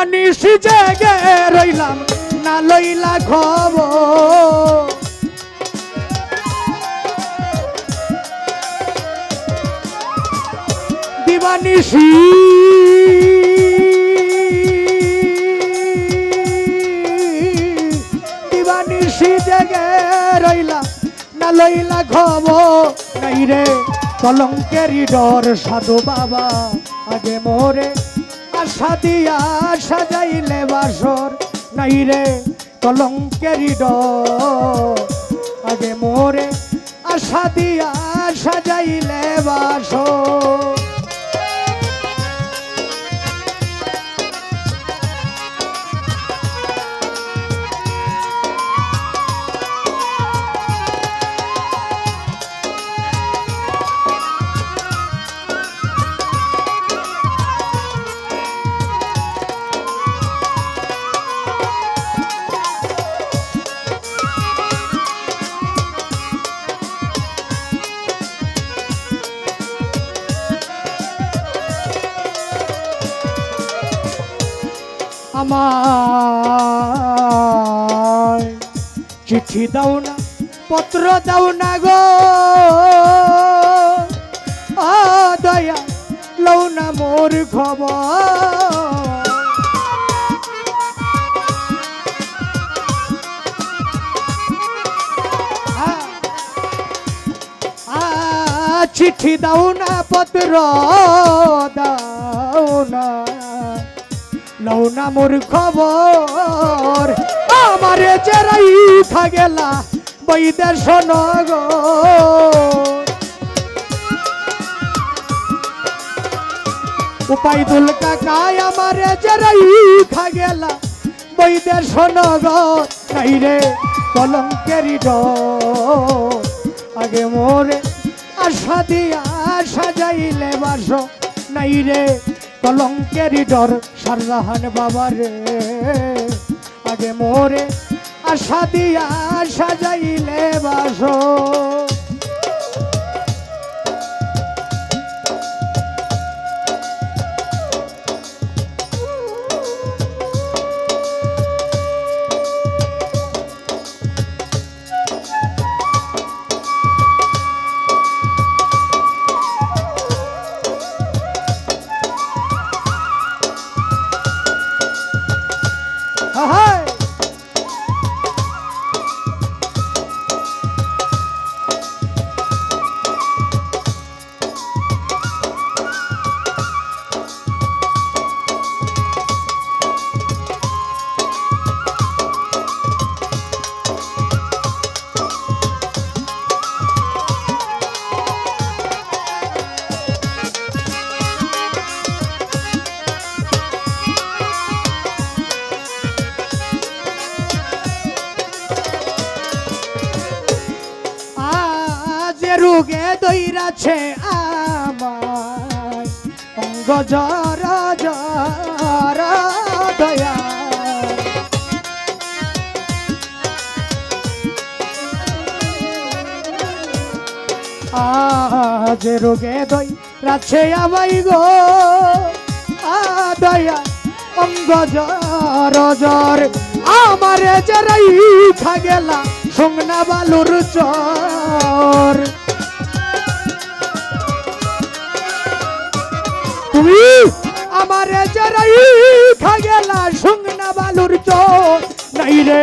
দিবানিশি জেগে রইলাম না লইলা খবর দিবানিশি দিবানিশি জেগে রইলাম না লইলা খবর নাই রে কলঙ্কেরই ডর সাধু বাবা আগে মোরে আশা দিয়া সাজাইলে বাসর নাই রে কলঙ্কেরই ডর আগে মোরে আশা দিয়া সাজাইলে বাসর আমায় চিঠি দাও না পত্র দাও না গো দয়া লও না মোর খবর চিঠি দাও না পত্র দাও না লও না মোর খবর আমারে চেরাই খা গেলা বৈদেশ নগর উপায়দুল কাকায় আমারে চেরাই খা গেলা বৈদেশ নগর নাই রে কলঙ্কেরই ডর আগে মোরে আশা দিয়া সাজাইলে বাস নাই রে কলঙ্কেরই ডর শাহজাহান বাবা রে আগে মোরে আশা দিয়া সাজাইলে বাস রোগে দইরাছে আমার অঙ্গ জর জর দয়া আজ রোগে দইরাছে আমাই গো দয়া অঙ্গ জর জর আমারে জরাই খা গেলা সোংনা বালুর চর তুমি আমারে জরাই খা গেলা সোংনা বালুর চর নাই রে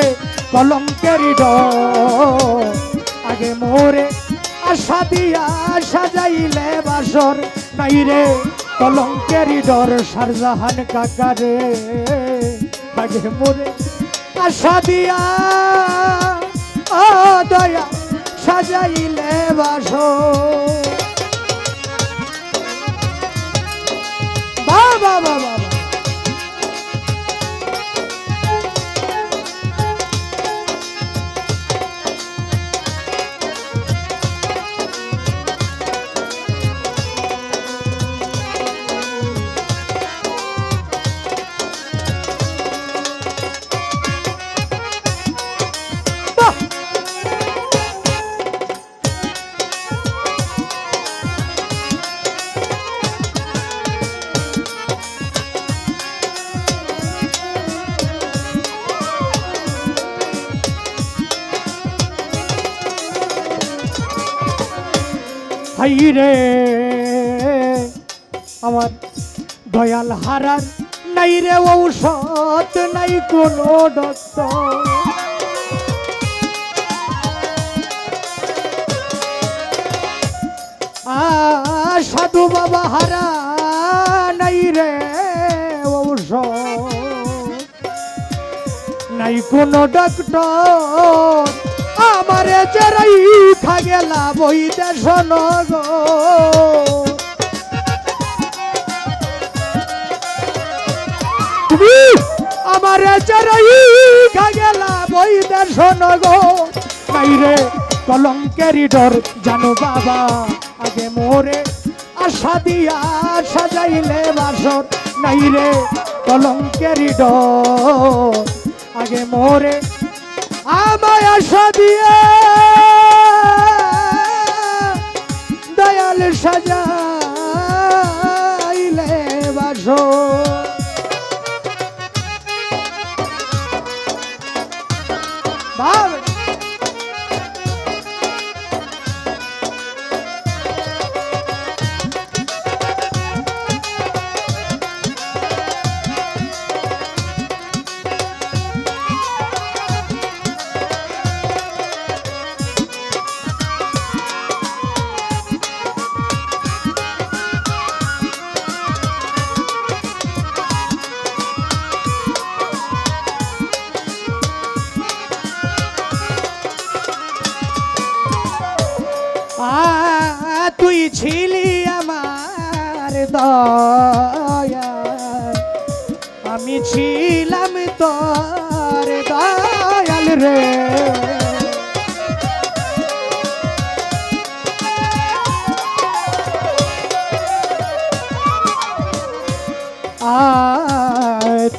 কলঙ্কেরই ডর আগে মোরে আশা দিয়া সাজাইলে বাসর নাই রে কলঙ্কেরই ডর শাহজাহান কাকা রে আগে মোরে আশা দিয়া দয়া সাজাইলে বাসর বাবা বাবা নাই রে আমার দয়াল হারার নাই রে ঔষধ নাই কোনো ডক্টর সাধু বাবা হারা নাই রে ঔষধ নাই কোনো ডক্টর আমারে যারাই খা গেলা বই দেশ নগো তুমি আমারে যারাই খা গেলা বই দেশ নগো নাই রে কলঙ্কেরি ডর জানো বাবা আগে মোরে আশা দিয়া সাজাইলে বাসর নাই রে কলঙ্কেরি ডর আগে মোরে আমায় আশা দিয়ে দয়াল সাজাইলে বাসর ভাব তুই ছিলি আমার দয়া আমি ছিলাম তোর দয়াল রে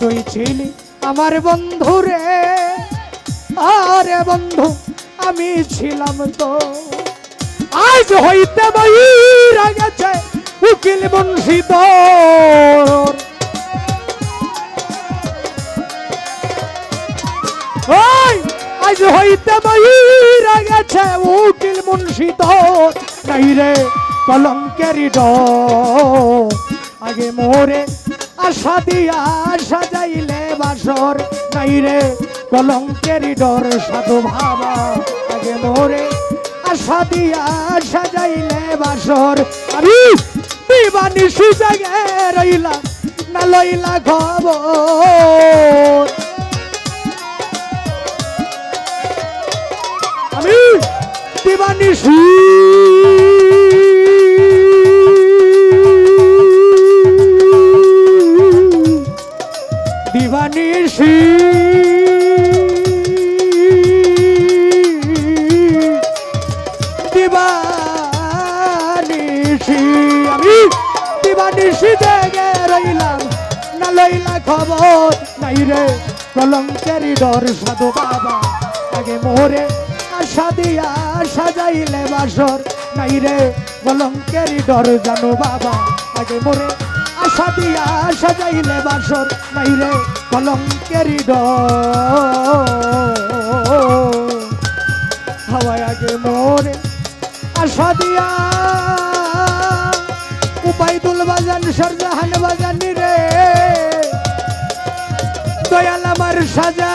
তুই ছিলি আমার বন্ধু রে আরে বন্ধু আমি ছিলাম তো আজ হইতে বইরা গেছে উকিল মুন্সি তোর আজ হইতে বইরা গেছে উকিল মুন্সি তোর নাই রে কলঙ্কেরি ডর আগে মোরে আশা দিয়া সাজাইলে বাসর নাই রে কলঙ্কেরি ডর সাধু বাবা আগে মোরে আশা দিয়া সাজাইলে বাসর আমি দিবানি সুজাগে রইলাম না লইলা খবর আমি দিবানি দিবানিশি দিবানিশি আমি দিবানিশি জেগে রইলাম না লইলা খবর নাই রে কলঙ্কেরি ডর সাধু বাবা আগে মোরে আশা দিয়া সাজাইলে বাসর নাই রে কলঙ্কেরি ডর জানো বাবা আগে মোরে আশা দিয়া সাজাইলে বাসর নাই রে কলঙ্কেরি ডর হাওয়ায় আগে মোরে আশা দিয়া উপাইদুল বাজান শাহজাহান বাজানি রে দয়াল আমার সাজা